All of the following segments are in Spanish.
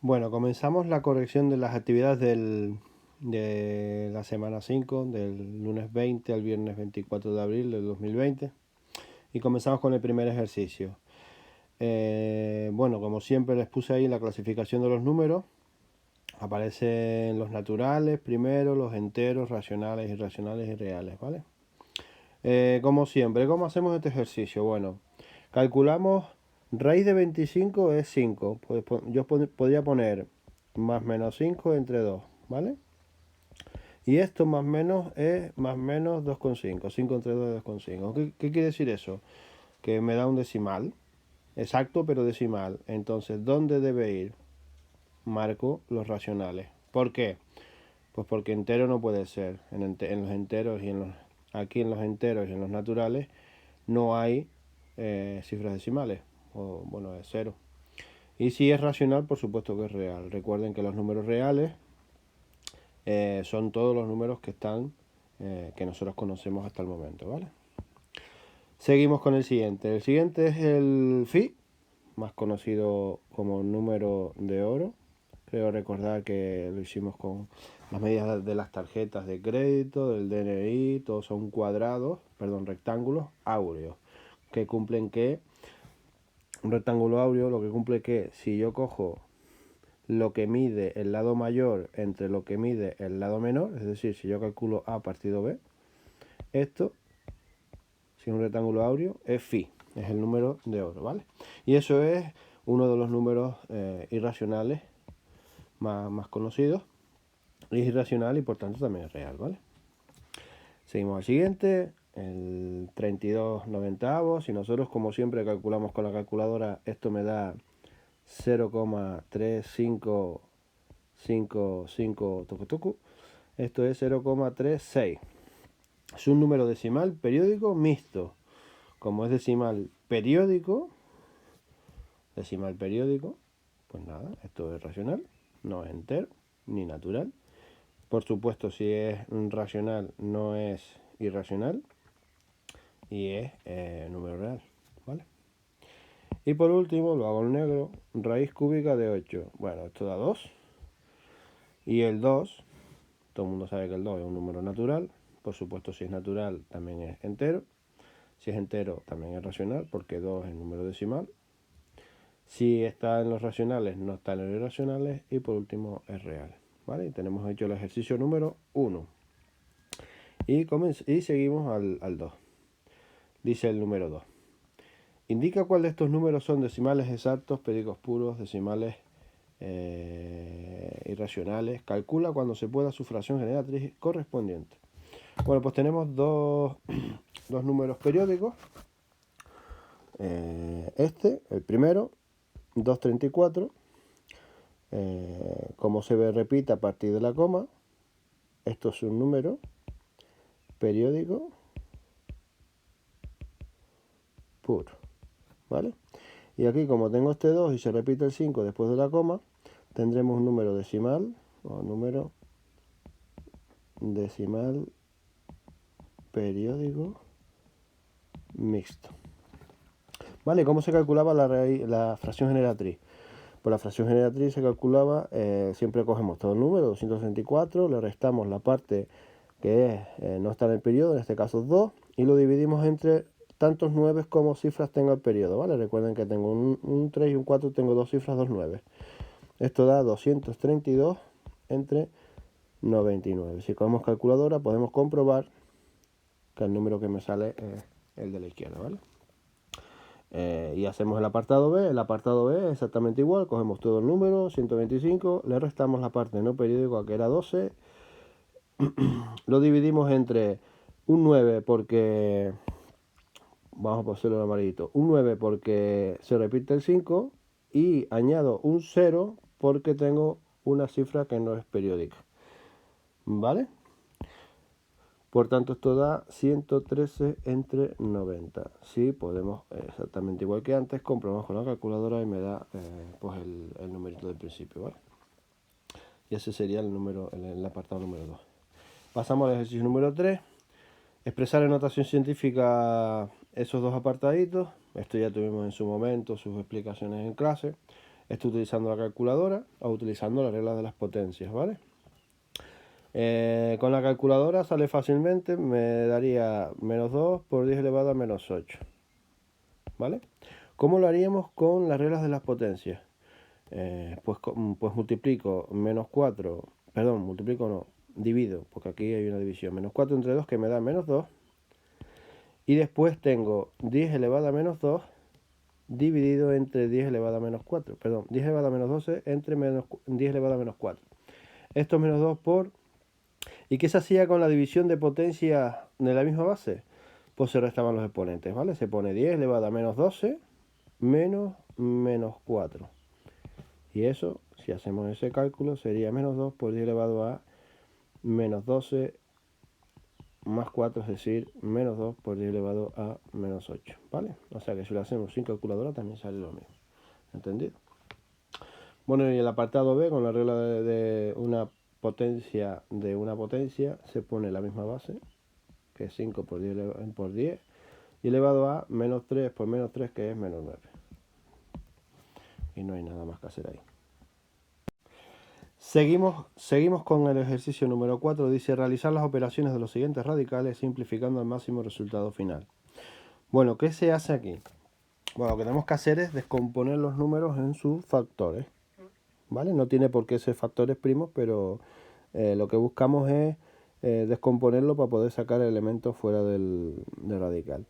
Bueno, comenzamos la corrección de las actividades de la semana 5, del lunes 20 al viernes 24 de abril del 2020. Y comenzamos con el primer ejercicio. Bueno, como siempre les puse ahí la clasificación de los números. Aparecen los naturales primero, los enteros, racionales, irracionales y reales, ¿vale? Como siempre, ¿cómo hacemos este ejercicio? Bueno, calculamos raíz de 25 es 5. Pues yo podría poner más menos 5 entre 2, ¿vale? Y esto más menos es más menos 2,5. 5 entre 2 es 2,5. ¿Qué quiere decir eso? Que me da un decimal. Exacto, pero decimal. Entonces, ¿dónde debe ir? Marco los racionales. ¿Por qué? Pues porque entero no puede ser. En los enteros y aquí en los enteros y en los naturales no hay cifras decimales. O bueno, es cero. Y si es racional, por supuesto que es real. Recuerden que los números reales son todos los números que están, que nosotros conocemos hasta el momento, ¿vale? Seguimos con el siguiente. El siguiente es el phi, más conocido como número de oro. Creo recordar que lo hicimos con las medidas de las tarjetas de crédito, del DNI, todos son cuadrados, perdón, rectángulos áureos, que cumplen que, un rectángulo áureo lo que cumple que si yo cojo lo que mide el lado mayor entre lo que mide el lado menor, es decir, si yo calculo A partido B, esto, si es un rectángulo áureo, es phi, es el número de oro, ¿vale? Y eso es uno de los números irracionales más conocidos. Es irracional y por tanto también es real, ¿vale? Seguimos al siguiente, el 32/90. Si nosotros como siempre calculamos con la calculadora, esto me da 0,3555 toku toku. Esto es 0,36. Es un número decimal periódico mixto. Como es decimal periódico, pues nada, esto es racional, no es entero ni natural. Por supuesto, si es racional, no es irracional y es número real, ¿vale? Y por último, lo hago en negro, raíz cúbica de 8. Bueno, esto da 2. Y el 2, todo el mundo sabe que el 2 es un número natural. Por supuesto, si es natural, también es entero. Si es entero, también es racional, porque 2 es número decimal. Si está en los racionales, no está en los irracionales. Y por último, es real, ¿vale? Y tenemos hecho el ejercicio número 1. Y seguimos al 2. Dice el número 2. Indica cuál de estos números son decimales exactos, periódicos puros, decimales irracionales. Calcula cuando se pueda su fracción generatriz correspondiente. Bueno, pues tenemos dos números periódicos. El primero, 2,34. Como se repite a partir de la coma, esto es un número periódico puro, ¿vale? Y aquí, como tengo este 2 y se repite el 5 después de la coma, tendremos un número decimal o número decimal periódico mixto. ¿Vale? ¿Cómo se calculaba la fracción generatriz? Pues la fracción generatriz se calculaba, siempre cogemos todo el número, 264, le restamos la parte que no está en el periodo, en este caso 2, y lo dividimos entre tantos 9 como cifras tenga el periodo, ¿vale? Recuerden que tengo un 3 y un 4, tengo dos cifras, dos 9. Esto da 232 entre 99. Si cogemos calculadora podemos comprobar que el número que me sale es el de la izquierda, ¿vale? Y hacemos el apartado B. El apartado B es exactamente igual. Cogemos todo el número, 125, le restamos la parte no periódica que era 12. Lo dividimos entre un 9 porque, vamos a hacerlo en amarillito, un 9 porque se repite el 5 y añado un 0 porque tengo una cifra que no es periódica, ¿vale? Por tanto, esto da 113 entre 90. Sí, podemos, exactamente igual que antes, comprobamos con la calculadora y me da pues el numerito del principio, ¿vale? Y ese sería el apartado número 2. Pasamos al ejercicio número 3. Expresar en notación científica esos dos apartaditos. Esto ya tuvimos en su momento sus explicaciones en clase. Esto utilizando la calculadora o utilizando la regla de las potencias, ¿vale? Con la calculadora sale fácilmente, me daría menos 2 por 10 elevado a menos 8, ¿vale? ¿Cómo lo haríamos con las reglas de las potencias? Pues multiplico menos 4, perdón, multiplico no, divido, porque aquí hay una división, menos 4 entre 2 que me da menos 2, y después tengo 10 elevado a menos 2 dividido entre 10 elevado a menos 4, perdón, 10 elevado a menos 12 entre 10 elevado a menos 4. Esto es menos 2 por... ¿Y qué se hacía con la división de potencia de la misma base? Pues se restaban los exponentes, ¿vale? Se pone 10 elevado a menos 12 menos menos 4. Y eso, si hacemos ese cálculo, sería menos 2 por 10 elevado a menos 12 más 4, es decir, menos 2 por 10 elevado a menos 8, ¿vale? O sea que si lo hacemos sin calculadora también sale lo mismo. ¿Entendido? Bueno, y el apartado B, con la regla de una potencia de una potencia, se pone la misma base, que es 5 por 10, y elevado a menos 3 por menos 3, que es menos 9. Y no hay nada más que hacer ahí. Seguimos con el ejercicio número 4. Dice realizar las operaciones de los siguientes radicales simplificando al máximo el resultado final. Bueno, ¿qué se hace aquí? Bueno, lo que tenemos que hacer es descomponer los números en sus factores, ¿vale? No tiene por qué ser factores primos, pero lo que buscamos es descomponerlo para poder sacar elementos fuera del radical.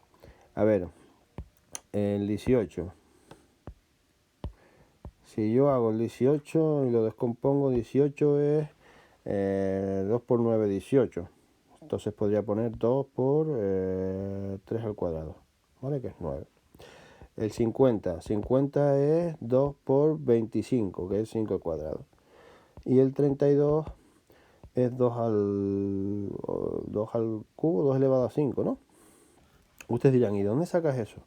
A ver, el 18. Si yo hago el 18 y lo descompongo, 18 es 2 por 9, 18. Entonces podría poner 2 por 3 al cuadrado, ¿vale? Que es 9. El 50. 50 es 2 por 25, que es 5 al cuadrado. Y el 32 es 2 al cubo, 2 elevado a 5, ¿no? Ustedes dirán, ¿y dónde sacas eso?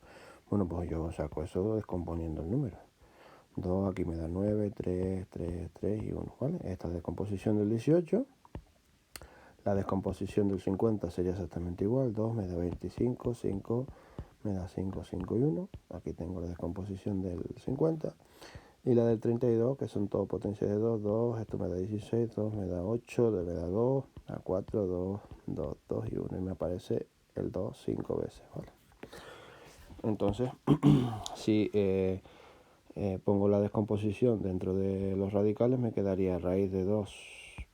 Bueno, pues yo saco eso descomponiendo el número. 2, aquí me da 9, 3, 3, 3 y 1, ¿vale? Esta es descomposición del 18. La descomposición del 50 sería exactamente igual. 2 me da 25, 5 me da 5, 5 y 1. Aquí tengo la descomposición del 50. Y la del 32, que son todo potencias de 2, 2, esto me da 16, 2 me da 8, 2 me da 2, a 4, 2, 2, 2 y 1. Y me aparece el 2 5 veces, ¿vale? Entonces, si pongo la descomposición dentro de los radicales, me quedaría raíz de 2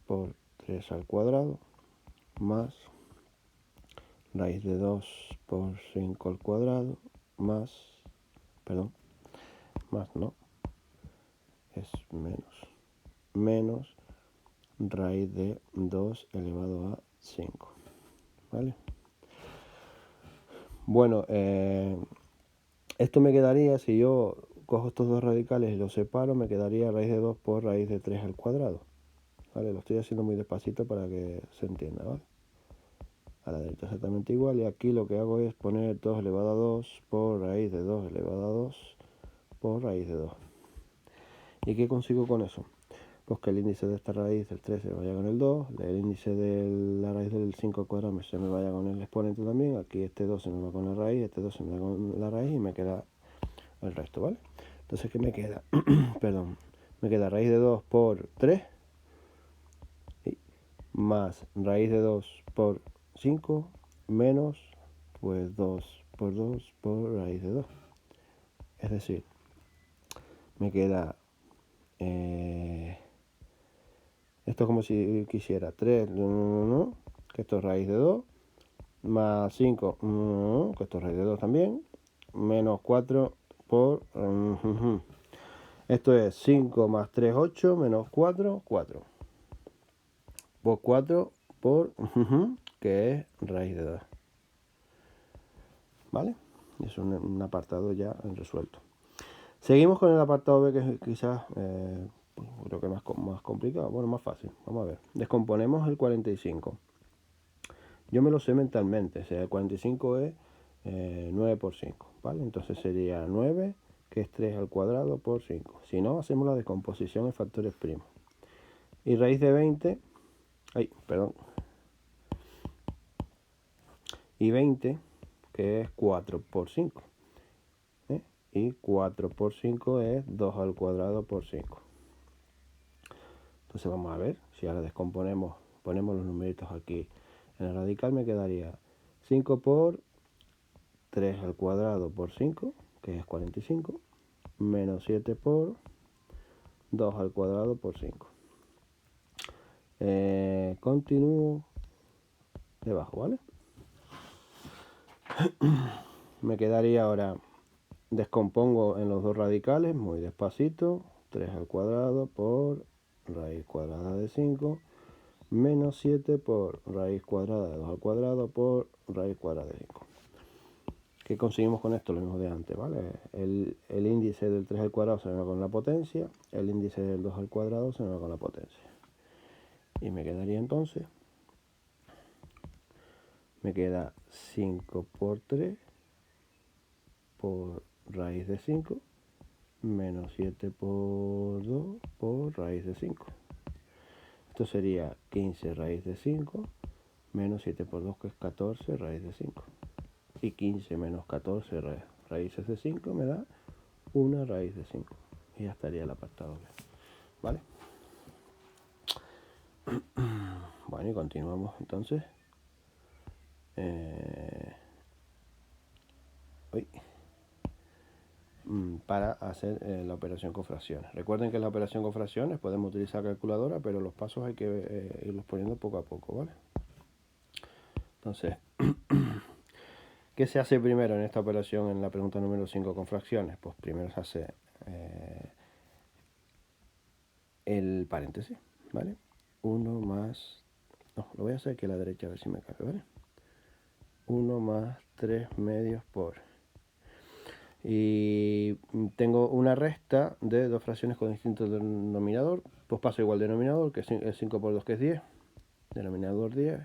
por 3 al cuadrado más raíz de 2 por 5 al cuadrado más, perdón, más no, es menos raíz de 2 elevado a 5, ¿vale? Bueno, esto me quedaría, si yo cojo estos dos radicales y los separo, me quedaría raíz de 2 por raíz de 3 al cuadrado, ¿vale? Lo estoy haciendo muy despacito para que se entienda, ¿vale? A la derecha exactamente igual, y aquí lo que hago es poner 2 elevado a 2 por raíz de 2 elevado a 2 por raíz de 2. ¿Y qué consigo con eso? Pues que el índice de esta raíz del 3 se vaya con el 2, el índice de la raíz del 5 al cuadrado se me vaya con el exponente también, aquí este 2 se me va con la raíz, este 2 se me va con la raíz y me queda el resto, ¿vale? Entonces, ¿qué me queda? Perdón, me queda raíz de 2 por 3 más raíz de 2 por 5 menos pues 2 por 2 por raíz de 2. Es decir, me queda esto es como si quisiera 3, que esto es raíz de 2, más 5, que esto es raíz de 2 también, menos 4 por... esto es 5 más 3, 8, menos 4, 4. Por 4 por... que es raíz de 2. ¿Vale? Es un apartado ya resuelto. Seguimos con el apartado B, que es quizás creo que más complicado, bueno, más fácil. Vamos a ver. Descomponemos el 45. Yo me lo sé mentalmente, o sea, el 45 es 9 por 5, ¿vale? Entonces sería 9, que es 3 al cuadrado por 5. Si no, hacemos la descomposición en factores primos. Y raíz de 20, y 20, que es 4 por 5. y 4 por 5 es 2 al cuadrado por 5. Entonces vamos a ver, si ahora descomponemos, ponemos los numeritos aquí en el radical, me quedaría 5 por 3 al cuadrado por 5, que es 45, menos 7 por 2 al cuadrado por 5. Continúo debajo, ¿vale? Me quedaría ahora, descompongo en los dos radicales muy despacito, 3 al cuadrado por raíz cuadrada de 5, menos 7 por raíz cuadrada de 2 al cuadrado por raíz cuadrada de 5. ¿Qué conseguimos con esto? Lo mismo de antes, ¿vale? El índice del 3 al cuadrado se me va con la potencia, el índice del 2 al cuadrado se me va con la potencia. Y me quedaría entonces, me queda 5 por 3 por raíz de 5, menos 7 por 2 por raíz de 5. Esto sería 15 raíz de 5, menos 7 por 2, que es 14 raíz de 5. Y 15 menos 14 raíces de 5 me da una raíz de 5. Y ya estaría el apartado B. ¿Vale? Bueno, y continuamos entonces. Para hacer la operación con fracciones. Recuerden que en la operación con fracciones podemos utilizar calculadora, pero los pasos hay que irlos poniendo poco a poco, ¿vale? Entonces, ¿qué se hace primero en esta operación en la pregunta número 5 con fracciones? Pues primero se hace el paréntesis, ¿vale? 1 más... No, lo voy a hacer aquí a la derecha a ver si me cabe, ¿vale? 1 más 3 medios por... Y tengo una resta de dos fracciones con distinto denominador, pues paso igual denominador, que es 5 por 2, que es 10, denominador 10.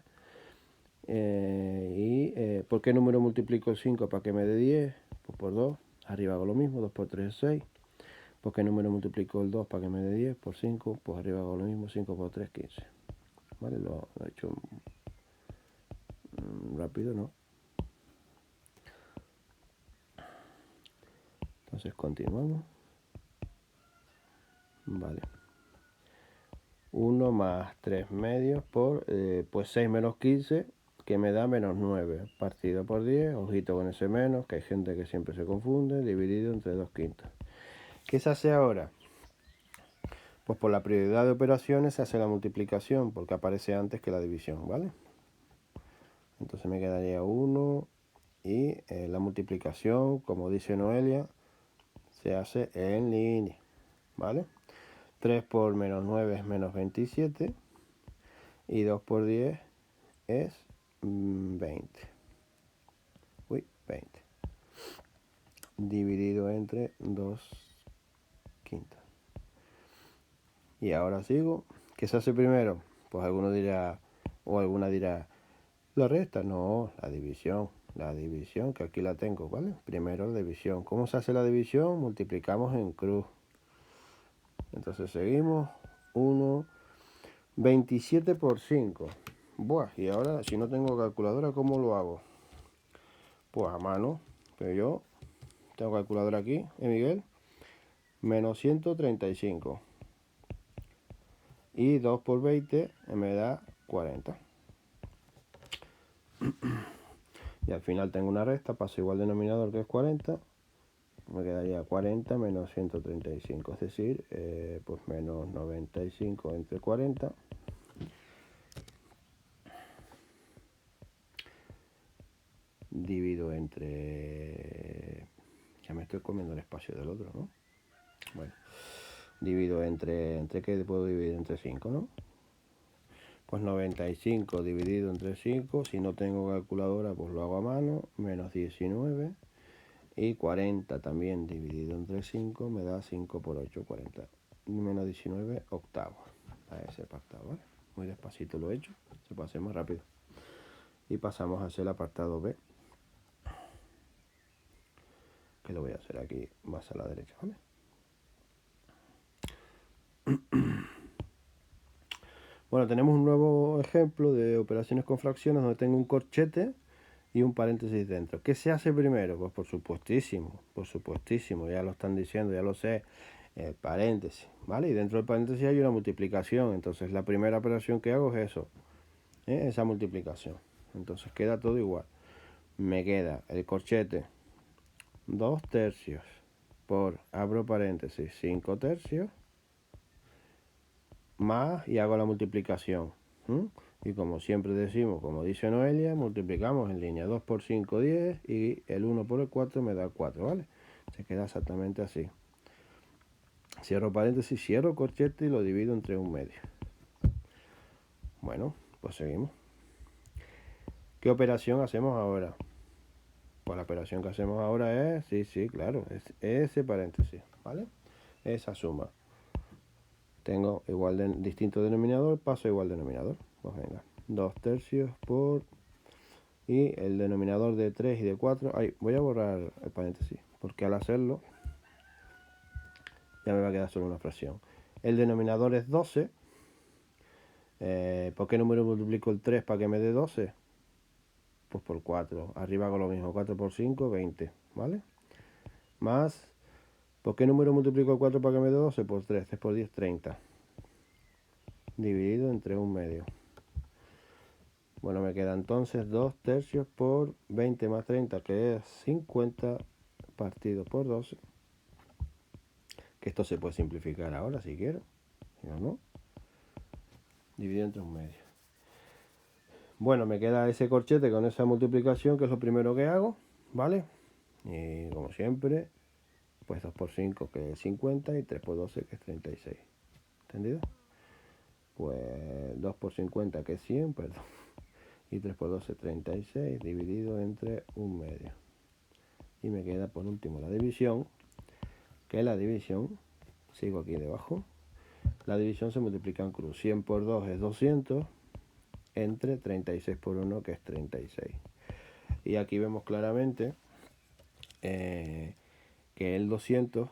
¿Por qué número multiplico el 5 para que me dé 10? Pues por 2, arriba hago lo mismo, 2 por 3 es 6. ¿Por qué número multiplico el 2 para que me dé 10? Por 5, pues arriba hago lo mismo, 5 por 3, 15. ¿Vale? Lo he hecho rápido, ¿no? Entonces continuamos. Vale. 1 más 3 medios por, pues 6 menos 15, que me da menos 9, partido por 10, ojito con ese menos, que hay gente que siempre se confunde, dividido entre 2 quintas. ¿Qué se hace ahora? Pues por la prioridad de operaciones se hace la multiplicación, porque aparece antes que la división, ¿vale? Entonces me quedaría 1 y la multiplicación, como dice Noelia, se hace en línea, ¿vale? 3 por menos 9 es menos 27 y 2 por 10 es 20. 20. Dividido entre 2 quintas. Y ahora sigo. ¿Qué se hace primero? Pues alguno dirá, o alguna dirá, la resta. No, la división. La división, que aquí la tengo, ¿vale? Primero la división. ¿Cómo se hace la división? Multiplicamos en cruz. Entonces seguimos. 1, 27 por 5. Buah, y ahora si no tengo calculadora, ¿cómo lo hago? Pues a mano. Pero yo tengo calculadora aquí, Miguel. Menos 135. Y 2 por 20 me da 40. Y al final tengo una resta, paso igual denominador, que es 40. Me quedaría 40 menos 135, es decir, pues menos 95 entre 40. Divido entre... Ya me estoy comiendo el espacio del otro, ¿no? Bueno, divido entre ¿qué puedo dividir? Entre 5, ¿no? Pues 95 dividido entre 5, si no tengo calculadora, pues lo hago a mano, menos 19. Y 40 también dividido entre 5 me da 5 por 8, 40. Menos 19 octavos. A ese apartado, ¿vale? Muy despacito lo he hecho, se puede hacer más rápido. Y pasamos a hacer el apartado B, que lo voy a hacer aquí más a la derecha, ¿vale? Bueno, tenemos un nuevo ejemplo de operaciones con fracciones donde tengo un corchete y un paréntesis dentro. ¿Qué se hace primero? Pues por supuestísimo, ya lo están diciendo, ya lo sé, el paréntesis, ¿vale? Y dentro del paréntesis hay una multiplicación, entonces la primera operación que hago es eso, esa multiplicación. Entonces queda todo igual. Me queda el corchete 2 tercios por, abro paréntesis, 5 tercios, más, y hago la multiplicación. Y como siempre decimos, como dice Noelia, multiplicamos en línea. 2 por 5, 10, y el 1 por el 4 me da 4, ¿vale? Se queda exactamente así. Cierro paréntesis, cierro corchete y lo divido entre 1/2. Bueno, pues seguimos. ¿Qué operación hacemos ahora? Pues la operación que hacemos ahora es, sí, claro, es ese paréntesis, ¿vale? Esa suma. Tengo igual de distinto denominador, paso igual denominador. Pues venga, 2 tercios por, y el denominador de 3 y de 4, voy a borrar el paréntesis, porque al hacerlo ya me va a quedar solo una fracción. El denominador es 12. ¿Por qué número multiplico el 3 para que me dé 12? Pues por 4. Arriba hago lo mismo, 4 por 5, 20, ¿vale? Más, ¿por qué número multiplico el 4 para que me dé 12? Por 3, 3 por 10, 30. Dividido entre 1/2. Bueno, me queda entonces 2 tercios por 20 más 30, que es 50, partido por 12. Que esto se puede simplificar ahora si quiero, si no, dividido entre 1/2. Bueno, me queda ese corchete con esa multiplicación, que es lo primero que hago, ¿vale? Y como siempre, pues 2 por 5, que es 50, y 3 por 12, que es 36. ¿Entendido? Pues 2 por 50, que es 100, perdón. Y 3 por 12, 36, dividido entre 1/2. Y me queda por último la división, que la división, sigo aquí debajo, la división se multiplica en cruz. 100 por 2 es 200, entre 36 por 1, que es 36. Y aquí vemos claramente que el 200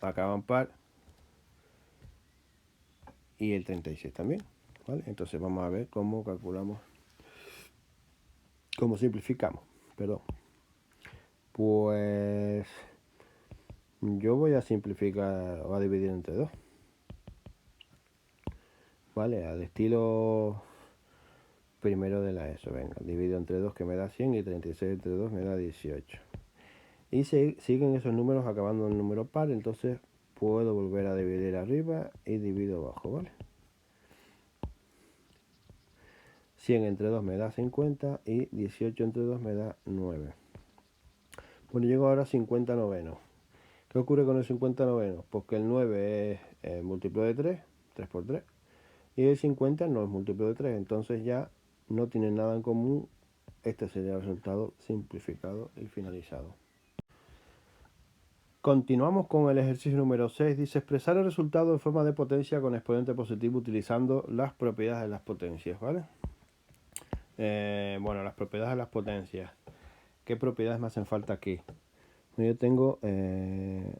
acaba en par y el 36 también, ¿vale? Entonces vamos a ver cómo calculamos, cómo simplificamos, perdón. Pues yo voy a simplificar o a dividir entre 2, ¿vale? Al estilo primero de la ESO. Venga, divido entre 2, que me da 100, y 36 entre 2 me da 18. Y siguen esos números acabando en número par, entonces puedo volver a dividir arriba y divido abajo, ¿vale? 100 entre 2 me da 50, y 18 entre 2 me da 9. Bueno, llego ahora a 50 novenos. ¿Qué ocurre con el 50 novenos? Pues que el 9 es múltiplo de 3, 3 por 3, y el 50 no es múltiplo de 3, entonces ya no tienen nada en común. Este sería el resultado simplificado y finalizado. Continuamos con el ejercicio número 6. Dice expresar el resultado en forma de potencia con exponente positivo utilizando las propiedades de las potencias, ¿vale? Bueno, las propiedades de las potencias. ¿Qué propiedades me hacen falta aquí? Yo tengo que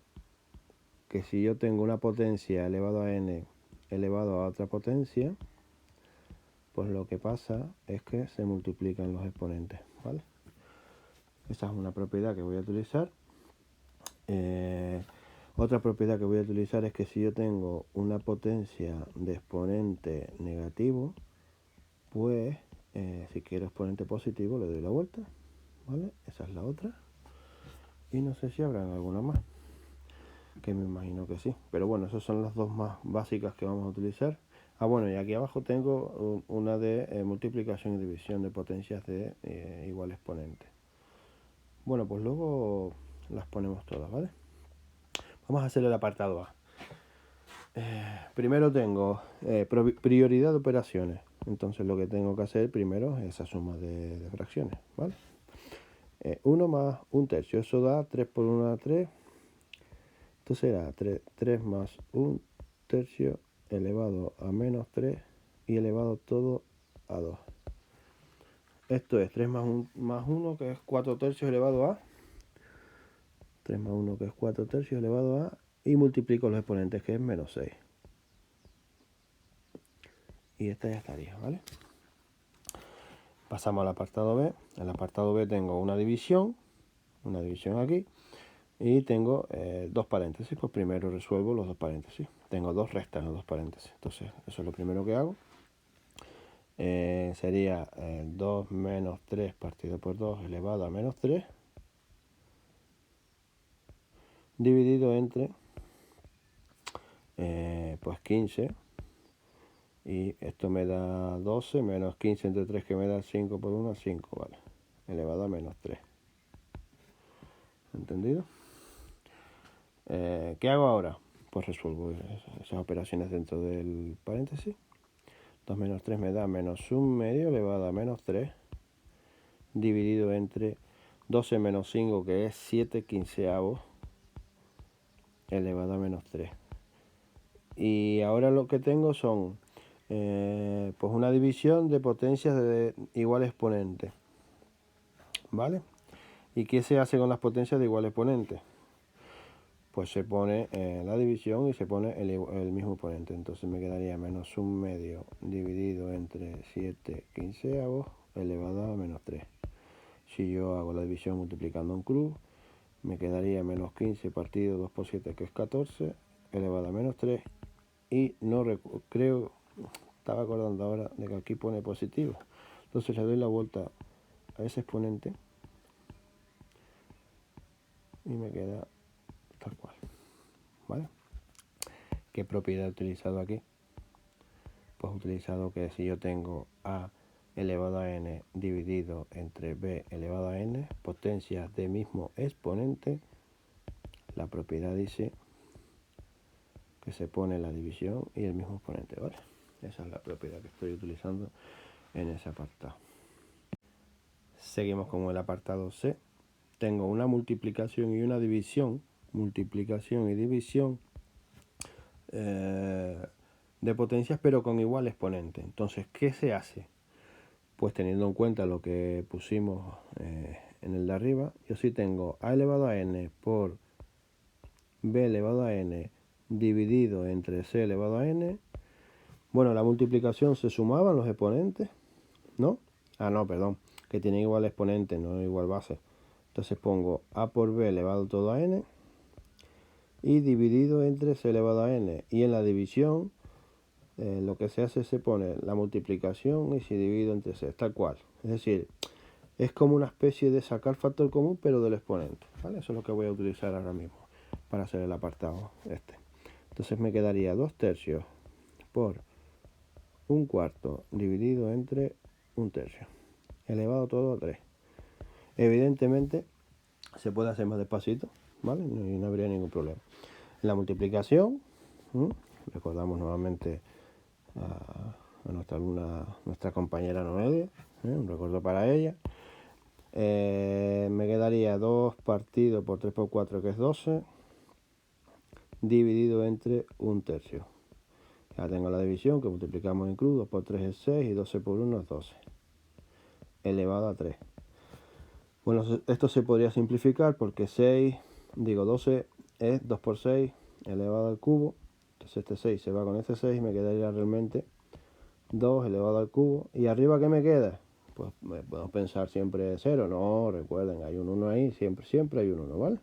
si yo tengo una potencia elevado a n elevado a otra potencia, pues lo que pasa es que se multiplican los exponentes, ¿vale? Esa es una propiedad que voy a utilizar. Otra propiedad que voy a utilizar es que si yo tengo una potencia de exponente negativo, pues si quiero exponente positivo le doy la vuelta, ¿vale? Esa es la otra. Y no sé si habrá alguna más, que me imagino que sí. Pero bueno, esas son las dos más básicas que vamos a utilizar. Bueno, y aquí abajo tengo una de multiplicación y división de potencias de igual exponente. Bueno, pues luego las ponemos todas, ¿vale? Vamos a hacer el apartado A. Primero tengo prioridad de operaciones. Entonces lo que tengo que hacer primero es esa suma de fracciones, ¿vale? 1 más 1 tercio, eso da 3 por 1 da 3. Esto será 3 más 1 tercio elevado a menos 3 y elevado todo a 2. Esto es 3 más 1, que es 4 tercios elevado a 3 más 1, que es 4 tercios elevado a, y multiplico los exponentes, que es menos 6. Y esta ya estaría, ¿vale? Pasamos al apartado B. En el apartado B tengo una división aquí, y tengo dos paréntesis. Pues primero resuelvo los dos paréntesis. Tengo dos restas en los dos paréntesis. Entonces, eso es lo primero que hago. Sería 2 menos 3 partido por 2 elevado a menos 3, dividido entre pues 15, y esto me da 12 menos 15 entre 3, que me da 5 por 1, 5, vale, elevado a menos 3. ¿Entendido? ¿Qué hago ahora? Pues resuelvo esas operaciones dentro del paréntesis. 2 menos 3 me da menos 1 medio elevado a menos 3, dividido entre 12 menos 5, que es 7 quinceavos, elevado a menos 3. Y ahora lo que tengo son pues una división de potencias de igual exponente, ¿vale? ¿Y qué se hace con las potencias de igual exponente? Pues se pone la división y se pone el mismo exponente. Entonces me quedaría menos 1 medio dividido entre 7 quinceavos elevado a menos 3. Si yo hago la división multiplicando en cruz, me quedaría menos 15 partido 2 por 7, que es 14, elevado a menos 3. Y no creo, estaba acordando ahora de que aquí pone positivo. Entonces le doy la vuelta a ese exponente y me queda tal cual, ¿vale? ¿Qué propiedad he utilizado aquí? Pues he utilizado que si yo tengo a elevado a n dividido entre b elevado a n, potencias de mismo exponente, la propiedad dice que se pone la división y el mismo exponente, ¿vale? Esa es la propiedad que estoy utilizando en ese apartado. Seguimos con el apartado C. Tengo una multiplicación y una división, de potencias, pero con igual exponente. Entonces, ¿qué se hace? Pues teniendo en cuenta lo que pusimos en el de arriba, yo sí tengo a elevado a n por b elevado a n dividido entre c elevado a n. Bueno, la multiplicación se sumaban los exponentes, ¿no? No, perdón, que tienen igual exponente, no igual base. Entonces pongo a por b elevado todo a n y dividido entre c elevado a n. Y en la división lo que se hace, se pone la multiplicación y se divide entre c, tal cual. Es decir, es como una especie de sacar factor común, pero del exponente, ¿vale? Eso es lo que voy a utilizar ahora mismo para hacer el apartado este. Entonces me quedaría 2 tercios por 1 cuarto dividido entre 1 tercio, elevado todo a 3. Evidentemente se puede hacer más despacito, ¿vale? Y no habría ningún problema. La multiplicación, recordamos nuevamente a nuestra alumna, nuestra compañera Noelia, un recuerdo para ella. Me quedaría 2 partido por 3 por 4, que es 12, dividido entre 1 tercio. Ya tengo la división, que multiplicamos en cruz. 2 por 3 es 6 y 12 por 1 es 12, elevado a 3. Bueno, esto se podría simplificar porque 12 es 2 por 6 elevado al cubo. Entonces este 6 se va con este 6 y me quedaría realmente 2 elevado al cubo. ¿Y arriba qué me queda? Pues podemos pensar siempre 0. No, recuerden, hay un 1 ahí, siempre hay un 1, ¿vale?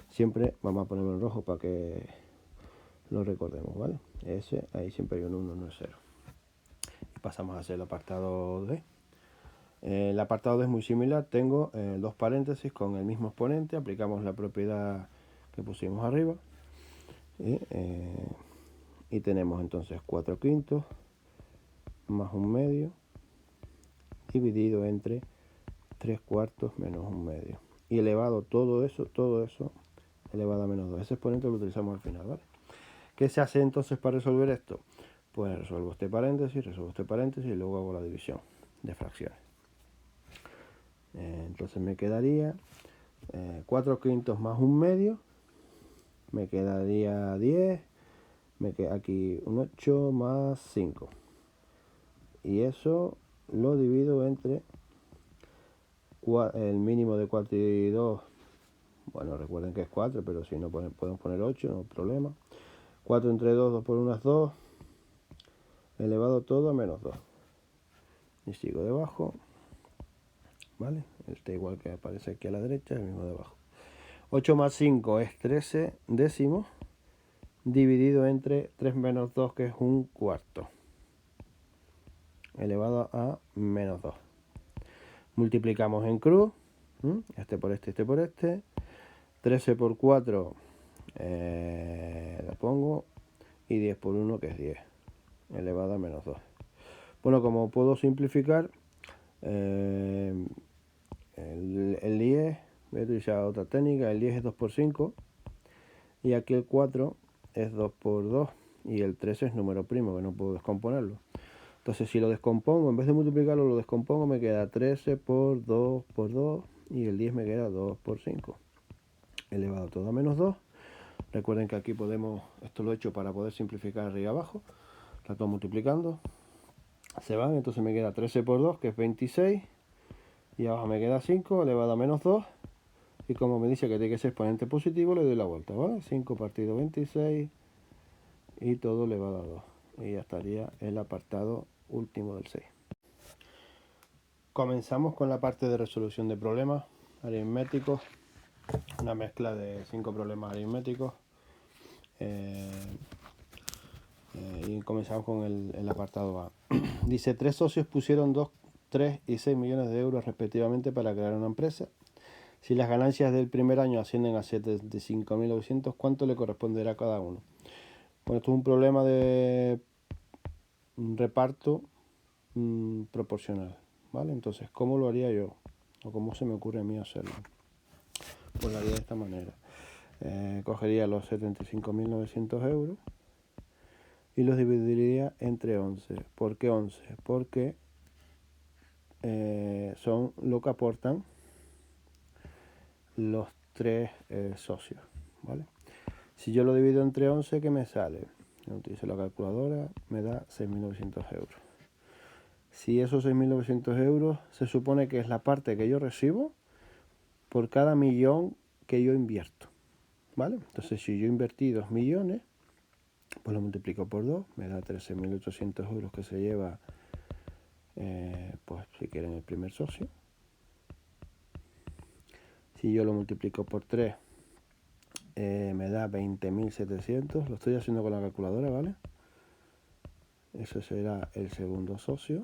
Siempre vamos a ponerlo en rojo para que lo recordemos, ¿vale? Ahí siempre hay un 1, no es 0. Y pasamos a hacer el apartado D. El apartado D es muy similar. Tengo dos paréntesis con el mismo exponente. Aplicamos la propiedad que pusimos arriba. Y tenemos entonces 4 quintos más 1 medio dividido entre 3 cuartos menos 1 medio. Y elevado todo eso elevado a menos 2. Ese exponente lo utilizamos al final, ¿vale? ¿Qué se hace entonces para resolver esto? Pues resuelvo este paréntesis y luego hago la división de fracciones. Entonces me quedaría 4 quintos más 1 medio, me quedaría 10, me queda aquí un 8 más 5. Y eso lo divido entre el mínimo de 4 y 2. Bueno, recuerden que es 4, pero si no podemos poner 8, no hay problema. 4 entre 2, 2 por 1 es 2, elevado todo a menos 2. Y sigo debajo. ¿vale? Este igual que aparece aquí a la derecha, el mismo de abajo. 8 más 5 es 13 décimos, dividido entre 3 menos 2, que es un cuarto, elevado a menos 2. Multiplicamos en cruz, este por este, este por este. 13 por 4 lo pongo, y 10 por 1, que es 10, elevado a menos 2. Bueno, como puedo simplificar, el 10, voy a utilizar otra técnica. El 10 es 2 por 5, y aquí el 4 es 2 por 2, y el 13 es número primo, que no puedo descomponerlo. Entonces, si lo descompongo, en vez de multiplicarlo, lo descompongo, me queda 13 por 2 por 2, y el 10 me queda 2 por 5, elevado todo a menos 2. Recuerden que aquí podemos, esto lo he hecho para poder simplificar arriba y abajo, la estoy multiplicando, se van, entonces me queda 13 por 2, que es 26, y abajo me queda 5, elevado a menos 2, y como me dice que tiene que ser exponente positivo, le doy la vuelta, ¿vale? 5 partido 26, y todo elevado a 2, y ya estaría el apartado último del 6. Comenzamos con la parte de resolución de problemas aritméticos, una mezcla de 5 problemas aritméticos. Y comenzamos con el apartado A. Dice, 3 socios pusieron 2, 3 y 6 millones de euros respectivamente para crear una empresa. Si las ganancias del primer año ascienden a 75.900, ¿cuánto le corresponderá a cada uno? Bueno, esto es un problema de reparto proporcional, ¿vale? Entonces, ¿cómo lo haría yo? ¿O cómo se me ocurre a mí hacerlo? Pues lo haría de esta manera. Cogería los 75.900 euros y los dividiría entre 11. ¿Por qué 11? Porque son lo que aportan los 3 socios, ¿vale? Si yo lo divido entre 11, ¿qué me sale? Yo utilizo la calculadora, me da 6.900 euros. Si esos 6.900 euros se supone que es la parte que yo recibo por cada millón que yo invierto, ¿vale? Entonces, si yo invertí 2 millones, pues lo multiplico por 2, me da 13.800 euros que se lleva, pues si quieren, el primer socio. Si yo lo multiplico por 3, me da 20.700. Lo estoy haciendo con la calculadora, ¿vale? Eso será el segundo socio.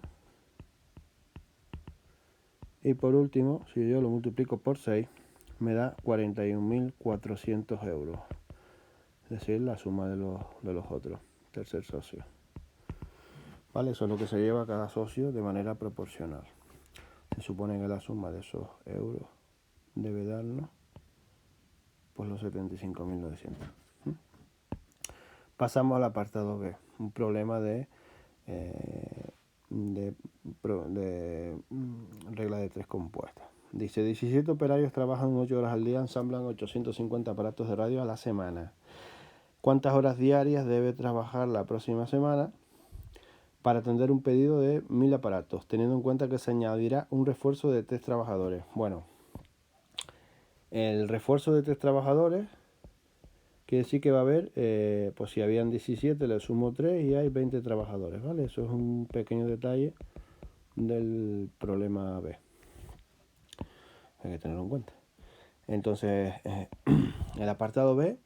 Y por último, si yo lo multiplico por 6, me da 41.400 euros. Es decir, la suma de los otros, tercer socio. ¿Vale? Eso es lo que se lleva cada socio de manera proporcional. Se supone que la suma de esos euros debe darnos pues los 75.900. Pasamos al apartado B, un problema de regla de 3 compuesta. Dice, 17 operarios trabajan 8 horas al día, ensamblan 850 aparatos de radio a la semana. ¿Cuántas horas diarias debe trabajar la próxima semana para atender un pedido de 1.000 aparatos, teniendo en cuenta que se añadirá un refuerzo de 3 trabajadores? Bueno, el refuerzo de 3 trabajadores quiere decir que va a haber, pues si habían 17, le sumo 3 y hay 20 trabajadores, ¿vale? Eso es un pequeño detalle del problema B. Hay que tenerlo en cuenta. Entonces, el apartado B,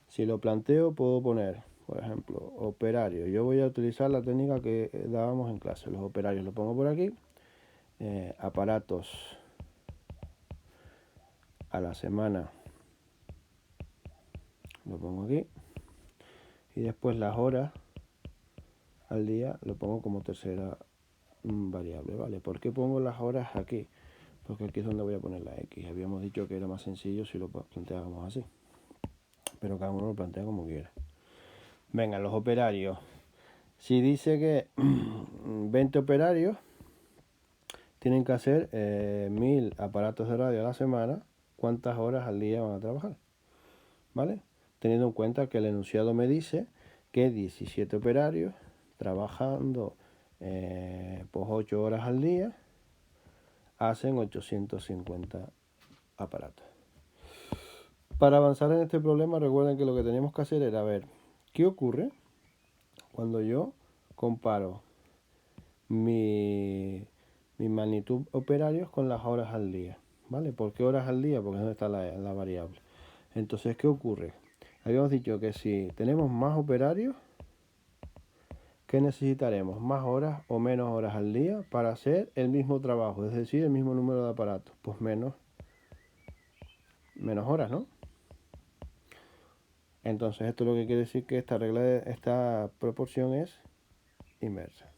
si lo planteo, puedo poner, por ejemplo, operario. Yo voy a utilizar la técnica que dábamos en clase. Los operarios lo pongo por aquí. Aparatos a la semana lo pongo aquí. Y después las horas al día lo pongo como tercera variable, ¿vale? ¿Por qué pongo las horas aquí? Porque aquí es donde voy a poner la X. Habíamos dicho que era más sencillo si lo planteábamos así. Pero cada uno lo plantea como quiera. Venga, los operarios. Si dice que 20 operarios tienen que hacer 1.000 aparatos de radio a la semana, ¿cuántas horas al día van a trabajar? ¿Vale? Teniendo en cuenta que el enunciado me dice que 17 operarios trabajando pues 8 horas al día hacen 850 aparatos. Para avanzar en este problema, recuerden que lo que teníamos que hacer era ver qué ocurre cuando yo comparo mi mi magnitud operarios con las horas al día, ¿vale? ¿Por qué horas al día? Porque es donde está la variable. Entonces, ¿qué ocurre? Habíamos dicho que si tenemos más operarios, ¿qué necesitaremos? ¿Más horas o menos horas al día para hacer el mismo trabajo? Es decir, el mismo número de aparatos. Pues menos horas, ¿no? Entonces, esto lo que quiere decir que esta proporción es inversa.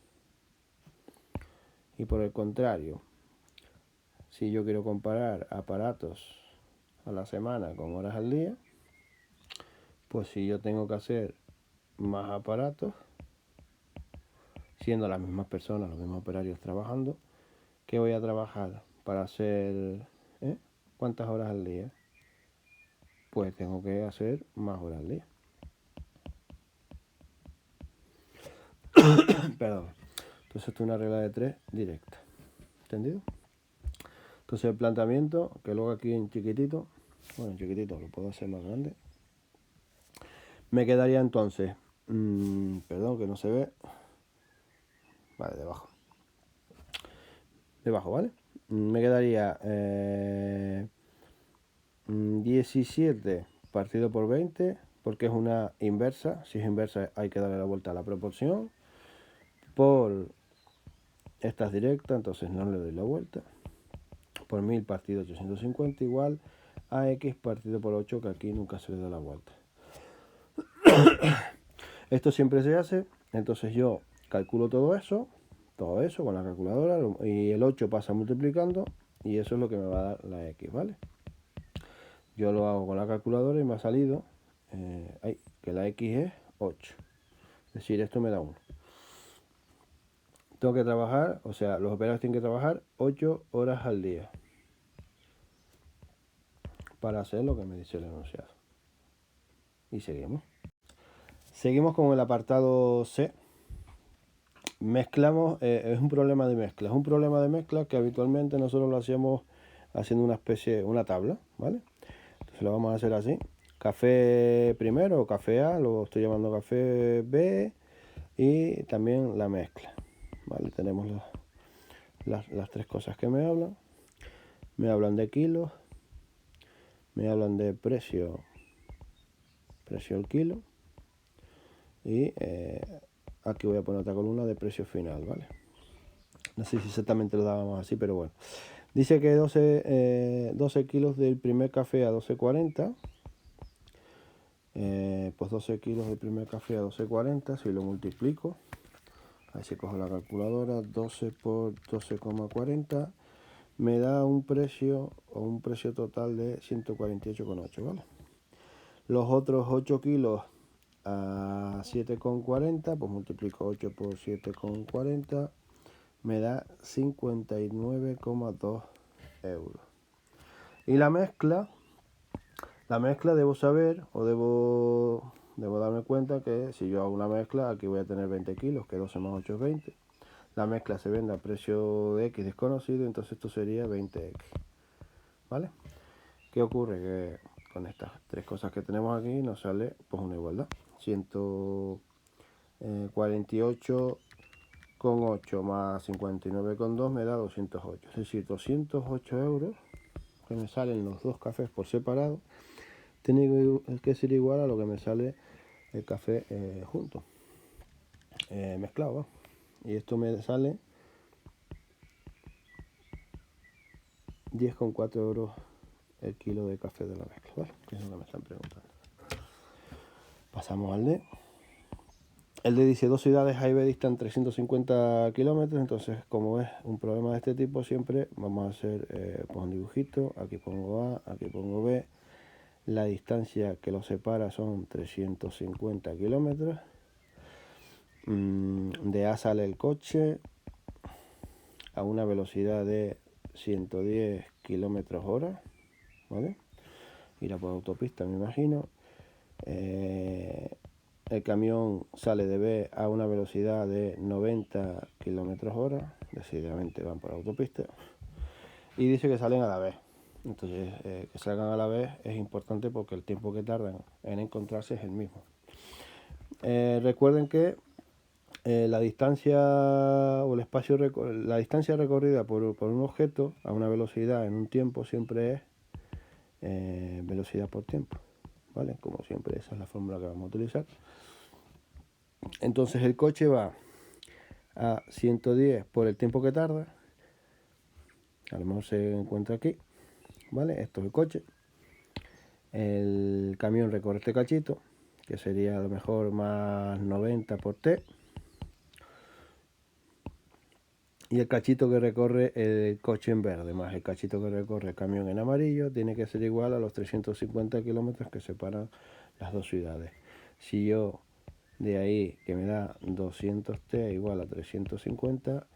Y por el contrario, si yo quiero comparar aparatos a la semana con horas al día, pues si yo tengo que hacer más aparatos, siendo las mismas personas, los mismos operarios trabajando, ¿qué voy a trabajar para hacer cuántas horas al día? Pues tengo que hacer más horas al día. Perdón. Entonces esto es una regla de 3 directa. ¿Entendido? Entonces el planteamiento, que luego aquí en chiquitito, bueno, en chiquitito lo puedo hacer más grande. Me quedaría entonces, perdón que no se ve, vale, debajo, ¿vale? Me quedaría 17 partido por 20, porque es una inversa. Si es inversa hay que darle la vuelta a la proporción. Por esta es directa, entonces no le doy la vuelta. Por 1000 partido 850 igual a x partido por 8, que aquí nunca se le da la vuelta. Esto siempre se hace, entonces yo calculo todo eso con la calculadora, y el 8 pasa multiplicando, y eso es lo que me va a dar la x, ¿vale? Yo lo hago con la calculadora y me ha salido que la x es 8. Es decir, esto me da 1. Tengo que trabajar, o sea, los operarios tienen que trabajar 8 horas al día para hacer lo que me dice el enunciado. Y seguimos. Seguimos con el apartado C. Mezclamos, es un problema de mezcla. Es un problema de mezcla que habitualmente nosotros lo hacemos haciendo una tabla, ¿vale? Entonces lo vamos a hacer así. Café primero, o café A, lo estoy llamando café B, y también la mezcla, ¿vale? Tenemos las tres cosas que me hablan. Me hablan de kilos, me hablan de precio al kilo, y aquí voy a poner otra columna de precio final, ¿vale? No sé si exactamente lo dábamos así, pero bueno. Dice que 12 kilos del primer café a 12,40. Pues 12 kilos del primer café a 12,40, si lo multiplico, ahí se coge la calculadora, 12 por 12,40, me da un precio total de 148,8, ¿vale? Los otros 8 kilos a 7,40, pues multiplico 8 por 7,40, me da 59,2 euros. Y la mezcla debo saber, o debo darme cuenta que si yo hago una mezcla, aquí voy a tener 20 kilos, que 12 más 8 es 20. La mezcla se vende a precio de X desconocido, entonces esto sería 20X, ¿vale? ¿Qué ocurre? Que con estas tres cosas que tenemos aquí nos sale pues una igualdad. 148,8 más 59,2 me da 208. Es decir, 208 euros que me salen los dos cafés por separado, tiene que ser igual a lo que me sale el café junto, mezclado, ¿va? Y esto me sale 10,4 euros el kilo de café de la mezcla, ¿vale? Que es lo que me están preguntando. Pasamos al D. El D dice: dos ciudades A y B distan 350 kilómetros. Entonces, como es un problema de este tipo, siempre vamos a hacer pues un dibujito. Aquí pongo A, aquí pongo B. La distancia que los separa son 350 kilómetros. De A sale el coche a una velocidad de 110 kilómetros hora, ¿vale? Irá por autopista, me imagino. El camión sale de B a una velocidad de 90 kilómetros hora, decididamente van por autopista. Y dice que salen a la vez. Entonces, que salgan a la vez es importante porque el tiempo que tardan en encontrarse es el mismo. Recuerden que la distancia o el espacio, la distancia recorrida por un objeto a una velocidad en un tiempo siempre es velocidad por tiempo, ¿vale? Como siempre, esa es la fórmula que vamos a utilizar. Entonces el coche va a 110 por el tiempo que tarda, a lo mejor se encuentra aquí, ¿vale? Esto es el coche. El camión recorre este cachito, que sería a lo mejor más 90 por t. Y el cachito que recorre el coche en verde más el cachito que recorre el camión en amarillo tiene que ser igual a los 350 kilómetros que separan las dos ciudades. Si yo de ahí, que me da 200t igual a 350,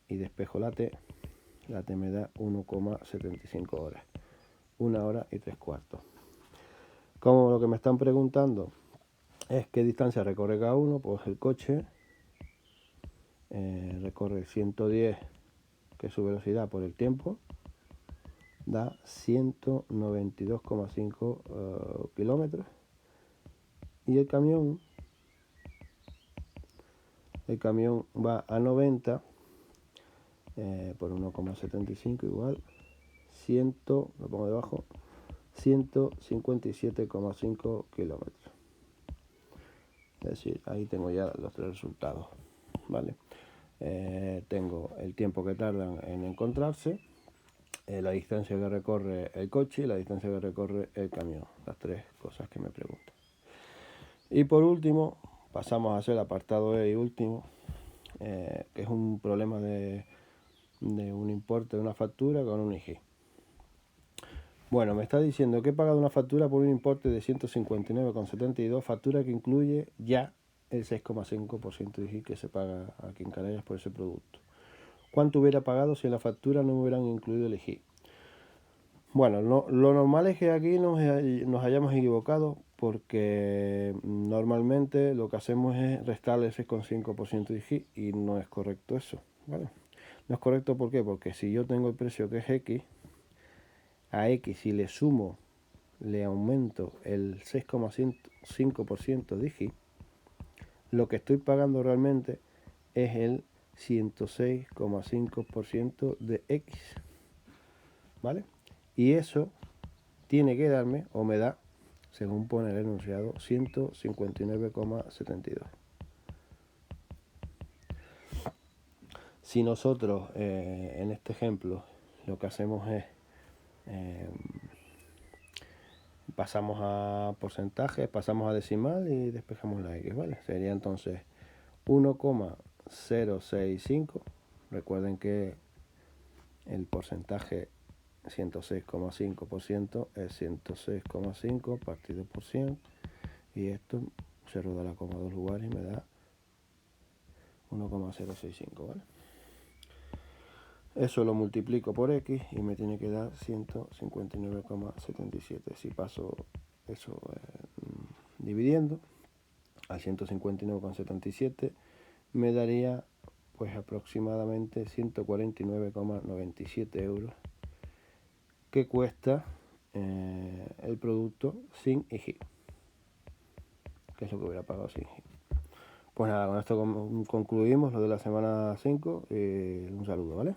y despejo la t me da 1,75 horas. 1 hora y 3/4. Como lo que me están preguntando es qué distancia recorre cada uno, pues el coche recorre 110, que es su velocidad por el tiempo, da 192,5 kilómetros. Y el camión va a 90 por 1,75 igual 100, lo pongo debajo, 157,5 kilómetros. Es decir, ahí tengo ya los tres resultados, ¿vale? Tengo el tiempo que tardan en encontrarse, la distancia que recorre el coche y la distancia que recorre el camión, las tres cosas que me preguntan. Y por último, pasamos a hacer el apartado E y último, que es un problema de un importe de una factura con un IG. Bueno, me está diciendo que he pagado una factura por un importe de 159,72, factura que incluye ya el 6,5% de IGI que se paga aquí en Canarias por ese producto. ¿Cuánto hubiera pagado si en la factura no me hubieran incluido el IGI? Bueno, lo normal es que aquí nos hayamos equivocado, porque normalmente lo que hacemos es restarle el 6,5% de IGI y no es correcto eso, ¿vale? No es correcto, ¿por qué? Porque si yo tengo el precio que es X, a X si le sumo, le aumento el 6,5% de IGI, lo que estoy pagando realmente es el 106,5% de X, ¿vale? Y eso tiene que darme, o me da, según pone el enunciado, 159,72. Si nosotros, en este ejemplo, lo que hacemos es pasamos a porcentaje, pasamos a decimal y despejamos la X, ¿vale? Sería entonces 1,065. Recuerden que el porcentaje 106,5% es 106,5 partido por 100, y esto se roda la coma 2 lugares y me da 1,065, ¿vale? Eso lo multiplico por X y me tiene que dar 159,77. Si paso eso dividiendo a 159,77, me daría pues aproximadamente 149,97 euros que cuesta el producto sin IGI, que es lo que hubiera pagado sin IGI. Pues nada, con esto concluimos lo de la semana 5. Un saludo, ¿vale?